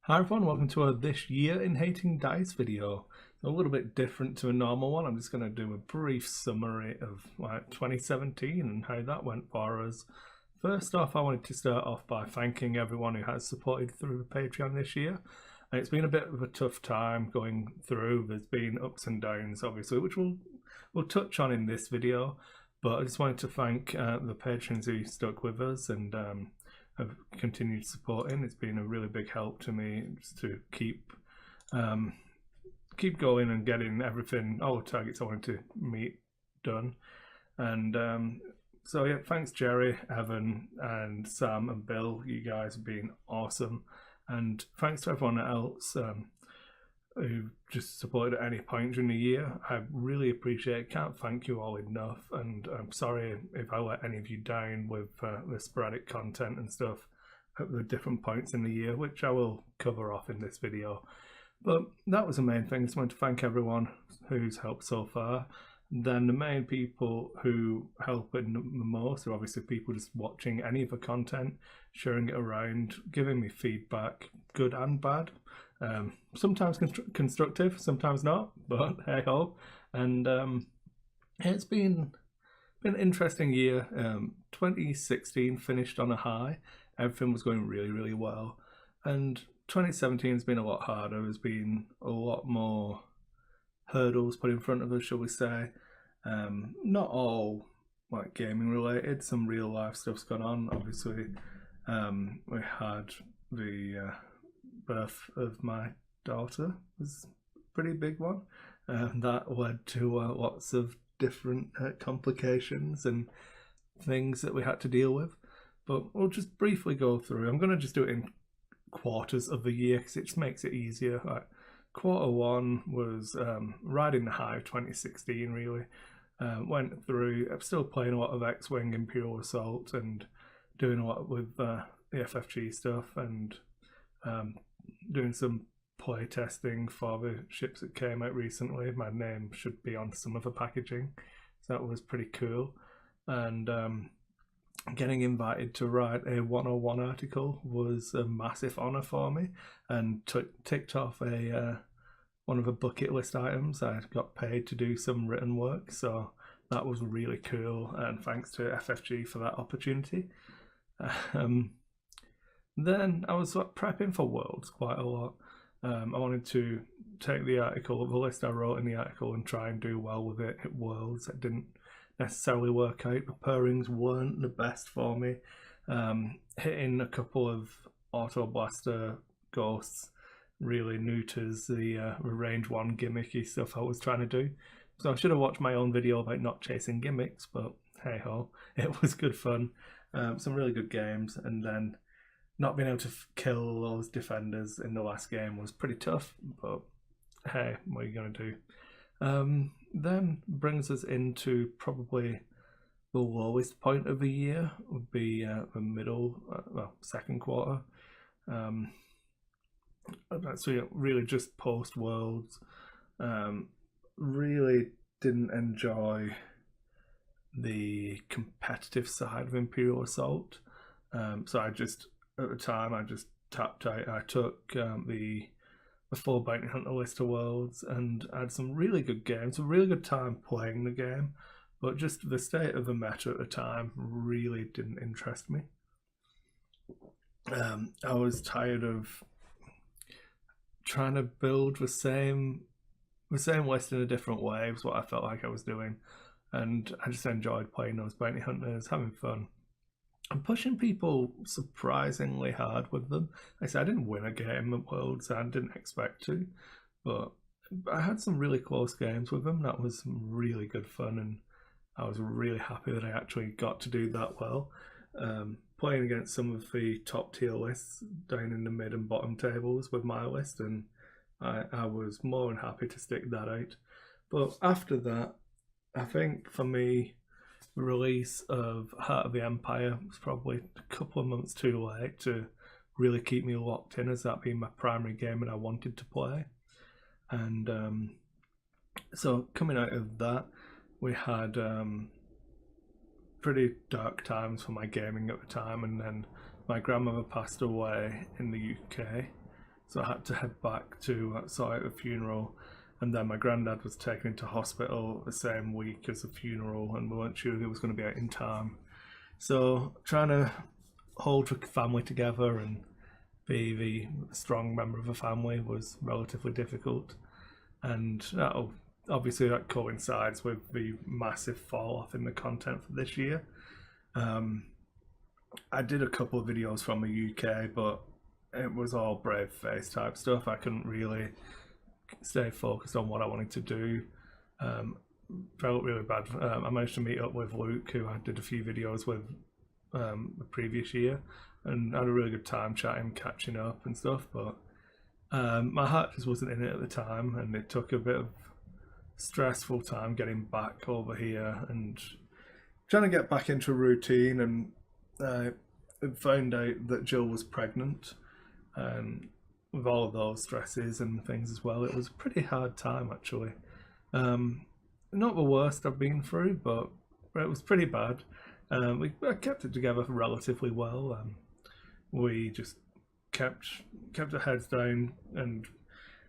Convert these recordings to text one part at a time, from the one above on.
Hi everyone, welcome to This Year in Hating Dice video. A little bit different to a normal one. I'm just going to do a brief summary of 2017 and how that went for us. First off, I wanted to start off by thanking everyone who has supported through the Patreon this year. And it's been a bit of a tough time going through. There's been ups and downs, obviously, which we'll touch on in this video. But I just wanted to thank the patrons who stuck with us and have continued supporting. It's been a really big help to me just to keep going and getting everything, all the targets I wanted to meet, done. And so yeah, thanks Jerry, Evan, and Sam and Bill. You guys have been awesome, and thanks to everyone else who just supported at any point during the year. I really appreciate it. Can't thank you all enough, and I'm sorry if I let any of you down with the sporadic content and stuff at the different points in the year, which I will cover off in this video. But that was the main thing. I just want to thank everyone who's helped so far. Then the main people who help the most are obviously people just watching any of the content, sharing it around, giving me feedback, good and bad. Sometimes constructive, sometimes not, but hey ho. And it's been an interesting year. 2016 finished on a high. Everything was going really well, and 2017 has been a lot harder. There's been a lot more hurdles put in front of us, shall we say. Not all like gaming related. Some real life stuff's gone on. Obviously, we had the birth of my daughter, was a pretty big one. That led to lots of different complications and things that we had to deal with. But we'll just briefly go through. I'm going to just do it in quarters of the year because it just makes it easier. Like, quarter one was riding the high of 2016, really. Went through, I'm still playing a lot of X-Wing Imperial Assault and doing a lot with the FFG stuff, and doing some play testing for the ships that came out recently. My name should be on some of the packaging, so that was pretty cool. And getting invited to write a 101 article was a massive honour for me, and ticked off one of the bucket list items. I got paid to do some written work, so that was really cool, and thanks to FFG for that opportunity. Then I was prepping for Worlds quite a lot. I wanted to take the list I wrote in the article, and try and do well with it at Worlds. It didn't necessarily work out. The pairings weren't the best for me. Hitting a couple of Auto Blaster ghosts really neuters the range one gimmicky stuff I was trying to do. So I should have watched my own video about not chasing gimmicks, but hey ho, it was good fun. Some really good games, and then not being able to kill those defenders in the last game was pretty tough, but hey, what are you going to do? Then brings us into probably the lowest point of the year, would be the middle, second quarter. That's really just post Worlds. Really didn't enjoy the competitive side of Imperial Assault. So at the time I just tapped out. I took the full Bounty Hunter list to Worlds, and I had some really good games, a really good time playing the game, but just the state of the meta at the time really didn't interest me. I was tired of trying to build the same list in a different way, was what I felt like I was doing, and I just enjoyed playing those Bounty Hunters, having fun. I'm pushing people surprisingly hard with them. Like I said, I didn't win a game at Worlds, I didn't expect to, but I had some really close games with them. That was really good fun, and I was really happy that I actually got to do that well. Playing against some of the top tier lists down in the mid and bottom tables with my list, and I was more than happy to stick that out. But after that, I think for me, the release of Heart of the Empire was probably a couple of months too late to really keep me locked in as that being my primary game that I wanted to play. And so coming out of that, we had pretty dark times for my gaming at the time, and then my grandmother passed away in the UK, so I had to head back to sort out a funeral. And then my granddad was taken into hospital the same week as the funeral, and we weren't sure he was going to be out in time. So trying to hold the family together and be the strong member of a family was relatively difficult. And obviously that coincides with the massive fall off in the content for this year. I did a couple of videos from the UK, but it was all brave face type stuff. I couldn't really stay focused on what I wanted to do. Felt really bad. I managed to meet up with Luke, who I did a few videos with the previous year, and had a really good time chatting, catching up and stuff, but my heart just wasn't in it at the time, and it took a bit of stressful time getting back over here and trying to get back into a routine. And I found out that Jill was pregnant, and with all of those stresses and things as well, it was a pretty hard time actually. Not the worst I've been through, but it was pretty bad. I kept it together relatively well. We just kept our heads down, and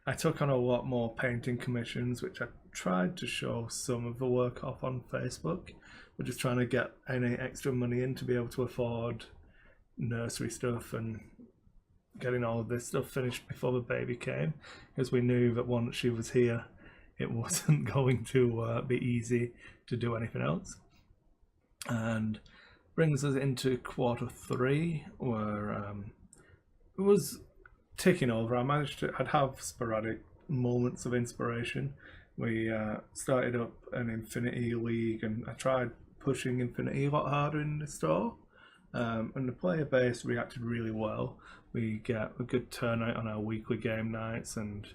I took on a lot more painting commissions, which I tried to show some of the work off on Facebook. We're just trying to get any extra money in to be able to afford nursery stuff and getting all of this stuff finished before the baby came, because we knew that once she was here, it wasn't going to be easy to do anything else. And brings us into Q3, where it was ticking over. I'd have sporadic moments of inspiration. We started up an Infinity League, and I tried pushing Infinity a lot harder in the store, and the player base reacted really well. We get a good turnout on our weekly game nights and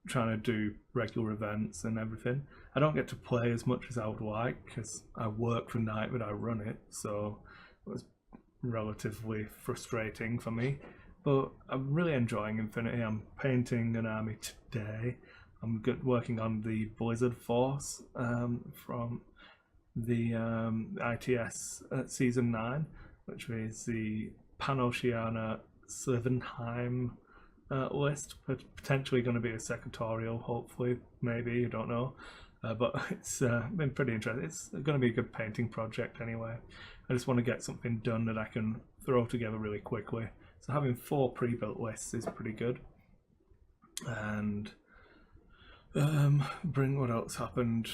trying to do regular events and everything. I don't get to play as much as I would like because I work the night that I run it, so it was relatively frustrating for me. But I'm really enjoying Infinity. I'm painting an army today. I'm working on the Blizzard Force from the ITS Season 9, which is the Pan-Oceania Slivenheim list, potentially going to be a secretarial, hopefully, maybe, I don't know. But it's been pretty interesting. It's going to be a good painting project anyway. I just want to get something done that I can throw together really quickly. So having 4 pre-built lists is pretty good. And what else happened?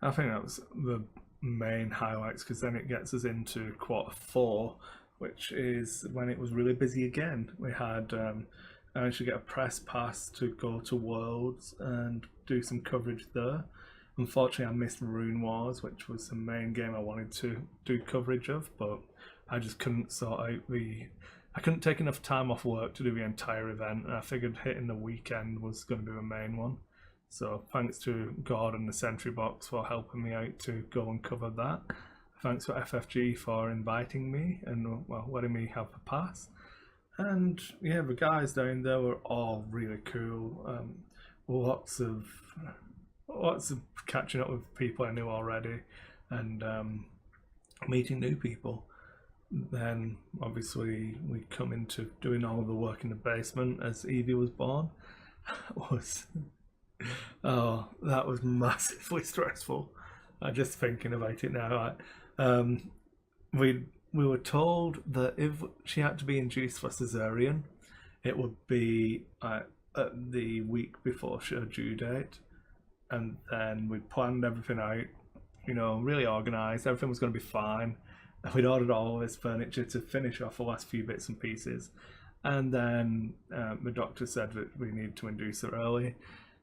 I think that was the main highlights, because then it gets us into Q4, which is when it was really busy again. We had I managed to get a press pass to go to Worlds and do some coverage there. Unfortunately, I missed Rune Wars, which was the main game I wanted to do coverage of, but I just couldn't sort out I couldn't take enough time off work to do the entire event, and I figured hitting the weekend was going to be the main one. So thanks to Gordon, the Sentry Box, for helping me out to go and cover that. Thanks to FFG for inviting me and, well, letting me have the pass. And yeah, the guys down there were all really cool. Lots of catching up with people I knew already, and meeting new people. Then obviously we come into doing all of the work in the basement as Evie was born. That was massively stressful. Just thinking about it now. We were told that if she had to be induced for cesarean, it would be at the week before her due date, and then we planned everything out, really organised. Everything was going to be fine. We'd ordered all this furniture to finish off the last few bits and pieces, and then the doctor said that we needed to induce her early.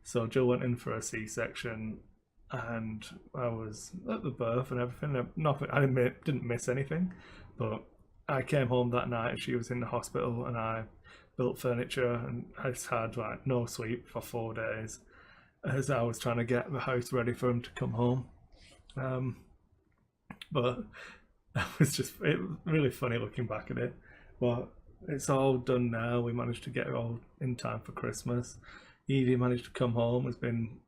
So Jill went in for a C-section, and I was at the birth and everything. I didn't miss anything, but I came home that night and she was in the hospital, and I built furniture, and I just had no sleep for 4 days as I was trying to get the house ready for him to come home. But it was really funny looking back at it. But it's all done now. We managed to get it all in time for Christmas. Evie managed to come home. It's been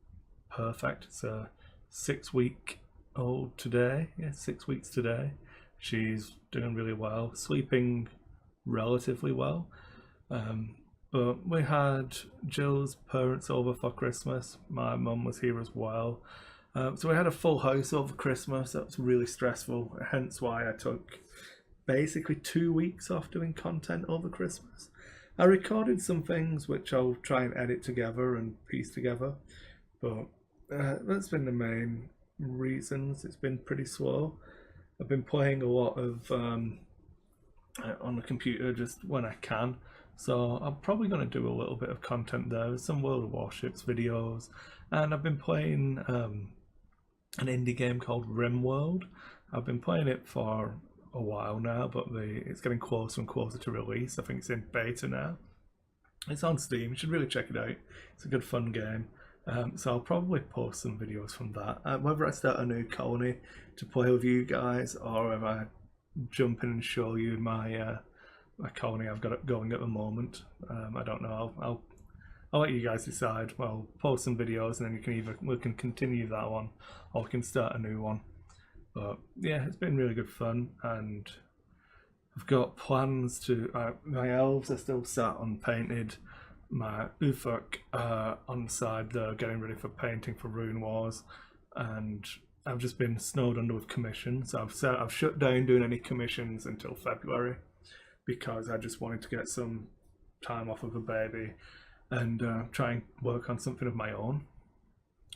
perfect. It's a 6-week-old today. Yeah, 6 weeks today. She's doing really well. Sleeping relatively well. But we had Jill's parents over for Christmas. My mum was here as well. So we had a full house over Christmas. That was really stressful, hence why I took basically 2 weeks off doing content over Christmas. I recorded some things which I'll try and edit together and piece together, but that's been the main reasons. It's been pretty slow. I've been playing a lot of on the computer just when I can, so I'm probably going to do a little bit of content there, some World of Warships videos, and I've been playing an indie game called RimWorld. I've been playing it for a while now, but it's getting closer and closer to release. I think it's in beta now. It's on Steam. You should really check it out. It's a good fun game. So I'll probably post some videos from that. Whether I start a new colony to play with you guys, or if I jump in and show you my my colony I've got going at the moment, I don't know. I'll let you guys decide. Well, post some videos, and then we can continue that one, or we can start a new one. But yeah, it's been really good fun, and I've got plans to. My elves are still sat unpainted. My Ufuk on the side there, getting ready for painting for Rune Wars, and I've just been snowed under with commissions. I've shut down doing any commissions until February, because I just wanted to get some time off of a baby and try and work on something of my own,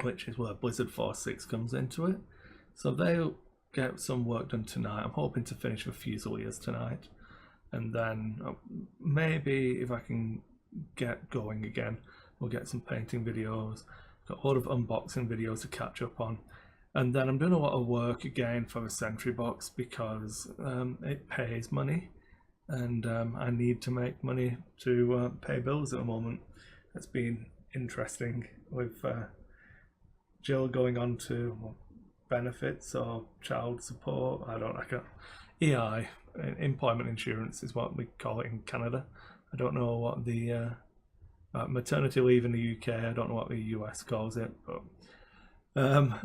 which is where Blizzard Force 6 comes into it. So they'll get some work done tonight. I'm hoping to finish with Fusiliers tonight, and then maybe if I can get going again, we'll get some painting videos. Got a lot of unboxing videos to catch up on, and then I'm doing a lot of work again for the Sentry Box, because it pays money, and I need to make money to pay bills at the moment. It's been interesting with Jill going on to benefits or child support. I can't. EI, employment insurance, is what we call it in Canada. I don't know what the maternity leave in the UK. I don't know what the US calls it, but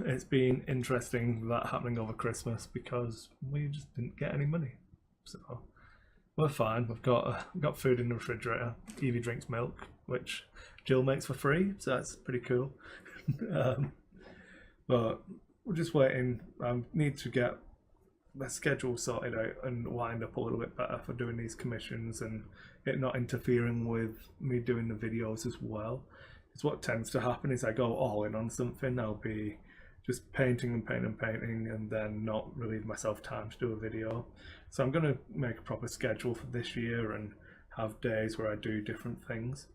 it's been interesting that happening over Christmas, because we just didn't get any money. So we're fine. We've got food in the refrigerator. Evie drinks milk, which Jill makes for free, so that's pretty cool. But we're just waiting. I need to get my schedule sorted out and wind up a little bit better for doing these commissions, and it not interfering with me doing the videos as well. It's what tends to happen is I go all in on something. I'll be just painting and painting and painting, and then not really give myself time to do a video. So I'm going to make a proper schedule for this year and have days where I do different things.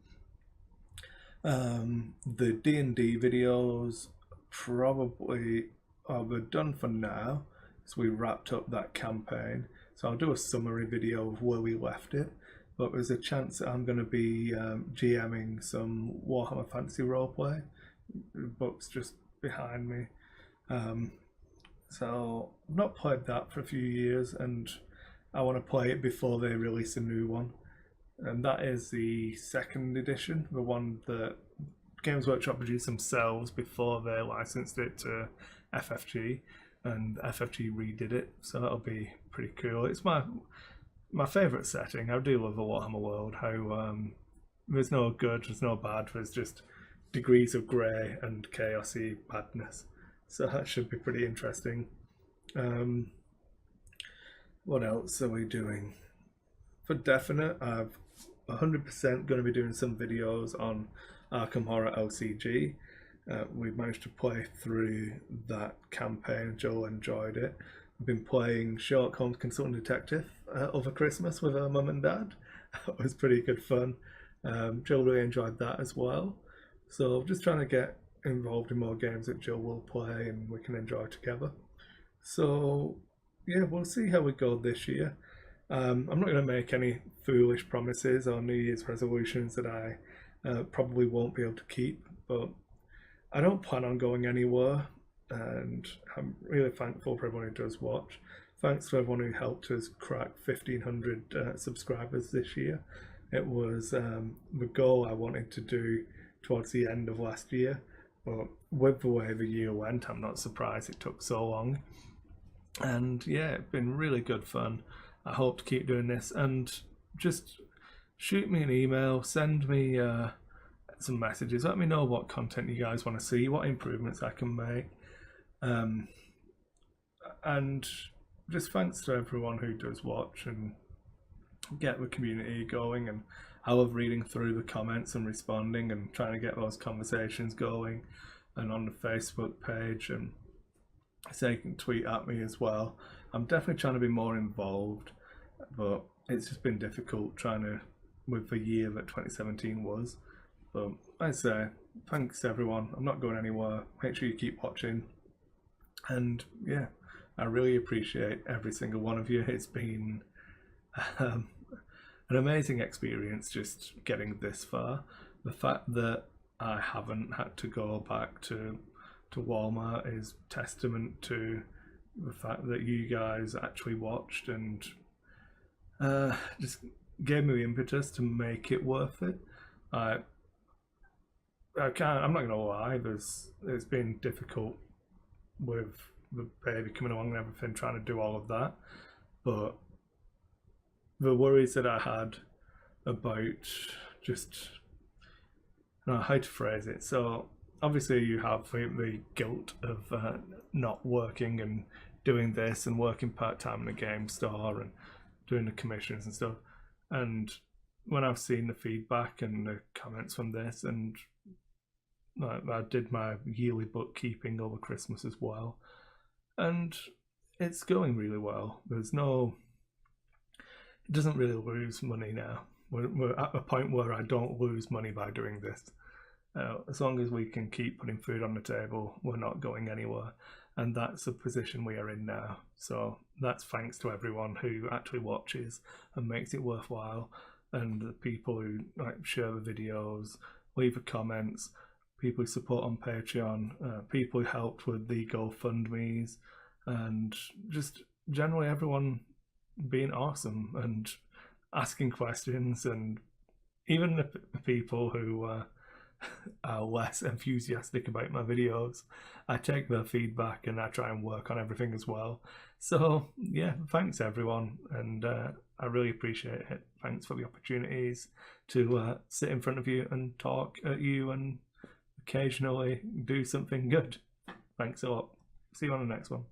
The D&D videos probably are done for now, so we wrapped up that campaign. So I'll do a summary video of where we left it, but there's a chance that I'm going to be GMing some Warhammer Fantasy Roleplay. The book's just behind me. So I've not played that for a few years, and I want to play it before they release a new one. And that is the second edition, the one that Games Workshop produced themselves before they licensed it to FFG, and FFG redid it, so that'll be pretty cool. It's my favourite setting. I do love the Warhammer world, how there's no good, there's no bad, there's just degrees of grey and chaosy badness. So that should be pretty interesting. What else are we doing? For definite, I've 100% going to be doing some videos on Arkham Horror LCG. We've managed to play through that campaign. Joel enjoyed it. I've been playing Sherlock Holmes Consultant Detective over Christmas with her mum and dad. It was pretty good fun. Joel really enjoyed that as well. So I'm just trying to get involved in more games that Joel will play and we can enjoy together. So yeah, we'll see how we go this year. I'm not going to make any foolish promises or New Year's resolutions that I probably won't be able to keep, but I don't plan on going anywhere, and I'm really thankful for everyone who does watch. Thanks to everyone who helped us crack 1,500 subscribers this year. It was the goal I wanted to do towards the end of last year, but with the way the year went, I'm not surprised it took so long. And yeah, it's been really good fun. I hope to keep doing this, and just shoot me an email, send me some messages, let me know what content you guys want to see, what improvements I can make. And just thanks to everyone who does watch and get the community going. And I love reading through the comments and responding and trying to get those conversations going. And on the Facebook page, and so you can tweet at me as well. I'm definitely trying to be more involved, but it's just been difficult trying to, with the year that 2017 was. But I say thanks everyone. I'm not going anywhere. Make sure you keep watching, and yeah, I really appreciate every single one of you. It's been an amazing experience just getting this far. The fact that I haven't had to go back to Walmart is testament to the fact that you guys actually watched and just gave me the impetus to make it worth it. I'm not gonna lie, it's been difficult with the baby coming along and everything, trying to do all of that, but the worries that I had about just, I don't know how to phrase it. So obviously you have the guilt of not working and doing this and working part-time in a game store and doing the commissions and stuff. And when I've seen the feedback and the comments from this, and I did my yearly bookkeeping over Christmas as well, and it's going really well. It doesn't really lose money now. We're at a point where I don't lose money by doing this. As long as we can keep putting food on the table, we're not going anywhere. And that's the position we are in now. So that's thanks to everyone who actually watches and makes it worthwhile. And the people who share the videos, leave the comments, people who support on Patreon, people who helped with the GoFundMes, and just generally everyone being awesome and asking questions. And even the people who are less enthusiastic about my videos, I take their feedback and I try and work on everything as well. So yeah, thanks everyone, and I really appreciate it. Thanks for the opportunities to sit in front of you and talk at you and occasionally do something good. Thanks a lot. See you on the next one.